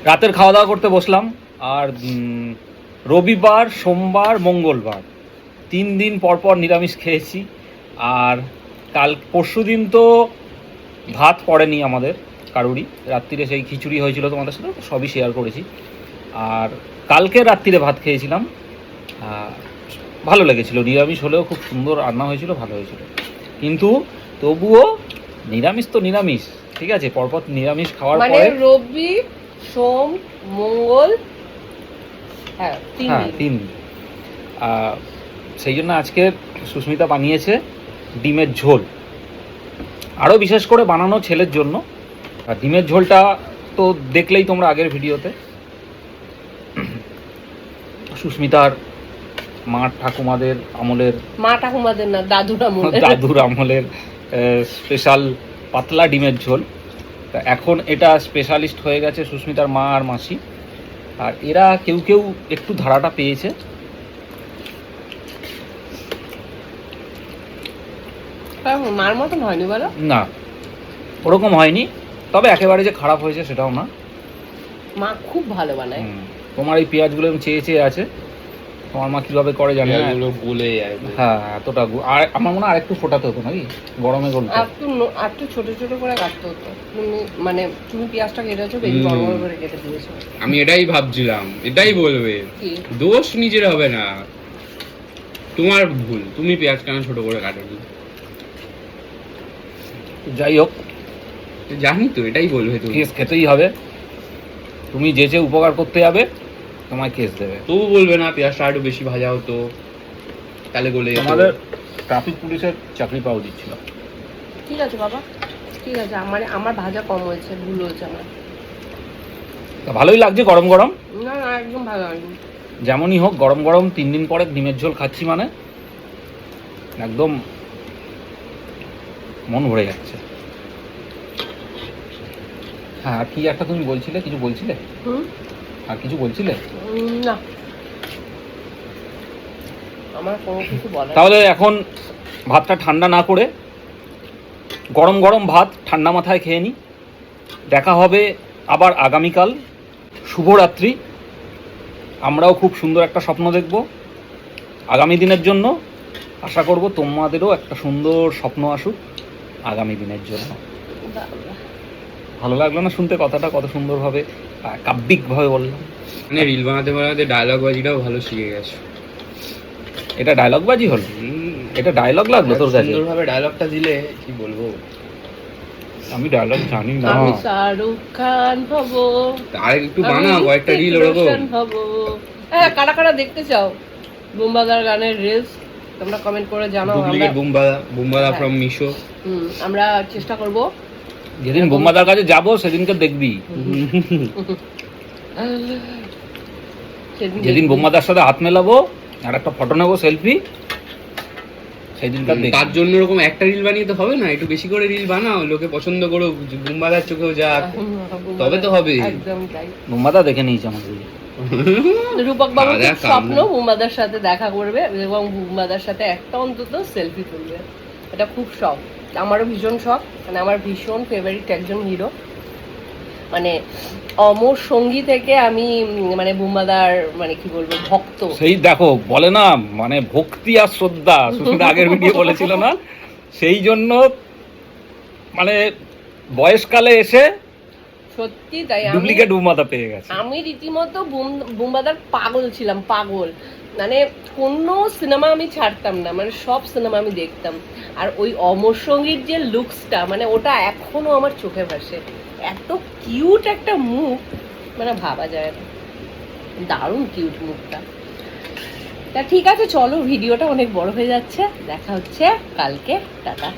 রাতের খাওয়া দাওয়া করতে বসলাম। আর রবিবার, সোমবার, মঙ্গলবার 3 দিন পর পর নিরামিষ খেয়েছি। আর পরশু দিন তো ভাত পড়েনি আমাদের কারুরই, রাত্রিরে সেই খিচুড়ি হয়েছিল, তোমাদের সাথে সবই শেয়ার করেছি। আর কালকে রাত্রিরে ভাত খেয়েছিলাম, ভালো লেগেছিল। নিরামিষ হলেও খুব সুন্দর রান্না হয়েছিল, ভালো হয়েছিল। কিন্তু তবুও নিরামিষ তো নিরামিষ, ঠিক আছে। পরপর নিরামিষ খাওয়ার পরে রবি, সোম, মঙ্গল, হ্যাঁ 3 দিন। সেই জন্য আজকে সুস্মিতা বানিয়েছে ডিমের ঝোল, আরও বিশেষ করে বানানো ছেলের জন্য। আর ডিমের ঝোলটা তো দেখলেই তোমরা আগের ভিডিওতে, সুস্মিতার মা ঠাকুমাদের না, দাদুর আমলের স্পেশাল পাতলা ডিমের ঝোল। তা এখন এটা স্পেশালিস্ট হয়ে গেছে সুস্মিতার মা আর মাসি। আর এরা কেউ কেউ একটু ধারাটা পেয়েছে। মার মতন হয়নি বলো? না, ওরকম হয়নি, তবে একেবারে যে খারাপ হয়েছে সেটাও না। মা খুব ভালো বানায়। তোমার এই পেঁয়াজগুলো চেয়ে চেয়ে আছে, তোমার মা কিভাবে করে জানি না, বলে যায়। হ্যাঁ এতটা, আর আমার মনে হয় আরেকটু ফোটাতে হতো নাকি গরমে গলতে, একটু ছোট ছোট করে কাটতে হতো। তুমি পেঁয়াজটা কেটেছো, বেশি বড় বড় করে কেটে দিয়েছো। আমি এটাই ভাবছিলাম, এটাই বলবে, দোষ নিজের হবে না, তোমার ভুল, তুমি পেঁয়াজ কেন ছোট করে কাটোনি। যাই হোক, জানি তো, এটাই বলবে, তুমি কেস খেতেই হবে। তুমি যে যে উপকার করতে যাবে তোমায় কেস দেবে। তবু বলবে না পেঁয়াজটা একটু বেশি ভাজা হতো, তাহলে বলে আমাদের ট্রাফিক পুলিশের চাকরি পাওয়া দিচ্ছিল। ঠিক আছে বাবা, ঠিক আছে, আমার ভাজা কম হয়েছে, ভুল হয়েছে আমার। ভালোই লাগছে গরম গরম। না না, একদম ভালো হয়নি। যেমনই হোক, গরম গরম 3 দিন পরে ডিমের ঝোল খাচ্ছি মানে একদম মন ভরে যাচ্ছে। হ্যাঁ, আর কি একটা তুমি বলছিলে, কিছু বলছিলে? আর কিছু বলছিলে? না, আমার কোনো কিছু বলার। তাহলে এখন ভাতটা ঠান্ডা না করে গরম গরম ভাত ঠান্ডা মাথায় খেয়ে নিই। দেখা হবে আবার আগামীকাল। শুভরাত্রি। আমরাও খুব সুন্দর একটা স্বপ্ন দেখব আগামী দিনের জন্য। আশা করব তোমাদেরও একটা সুন্দর স্বপ্ন আসুক আগামী দিনের জন্য। ভালো লাগলো না শুনতে কথাটা? কত সুন্দরভাবে কাব্যিকভাবে বললাম। মানে রিল বানাতে বানাতে ডায়লগ বাজিটাও ভালো শিখে গেছো। এটা ডায়লগ বাজি হল? এটা ডায়লগ লাগলো তোর কাছে? সুন্দরভাবে ডায়লগটা দিলে কি বলবো, আমি ডায়লগ জানি না। আমি শাহরুখ খান হব। আর একটু বানাও কয়েকটা রিল ওরকম হব। হ্যাঁ, কারা কারা দেখতে চাও বুম্বাদার গানের রিলস তোমরা কমেন্ট করে জানাও। ডুপ্লিকেট বুম্বাদা ফ্রম মিশো। আমরা চেষ্টা করব। যেদিন বুম্বাদার কাছে যাব সেদিনকে দেখবি। যেদিন বুম্বাদার সাথে হাত মেলাবো আর একটা ফটো নেবো সেলফি, সেদিনকার দেখবি। তার জন্য এরকম একটা রিল বানিয়ে তো হবে না, একটু বেশি করে রিল বানাও, লোকে পছন্দ করো, বুম্বাদার চোখেও যাক, তবে তো হবে। একদম তাই। বুম্বাদা দেখে নিয়েছে আমাদের। রূপক বাবু স্বপ্ন বুম্বাদার সাথে দেখা করবে এবং বুম্বাদার সাথে একটা অন্তত সেলফি তুলবে। এটা খুব শখ, আমারও ভীষণ শখ। মানে আমার ভীষণ ফেভারিট একজন হিরো, মানে অমর সঙ্গী থেকে আমি মানে বুম্বাদার মানে কি বলবো ভক্ত। সেই দেখো বলে না, মানে ভক্তি আর শ্রদ্ধা, সুস্মিতা আগের ভিডিও বলেছিল না, সেই জন্য মানে বয়সকালে এসে সত্যি তাই ডুপ্লিকেট বুম্বাদা পেয়ে গেছে। আমি রীতিমতো বুম্বাদার পাগল ছিলাম, পাগল। মানে কোনো সিনেমা আমি ছাড়তাম না, মানে সব সিনেমা আমি দেখতাম। আর ওই অমর সঙ্গীর যে লুকসটা, মানে ওটা এখনো আমার চোখে ভাসে। এত কিউট একটা মুখ, মানে ভাবা যায় না, দারুণ কিউট মুখটা। তা ঠিক আছে, চলো, ভিডিওটা অনেক বড় হয়ে যাচ্ছে, দেখা হচ্ছে কালকে, টাটা।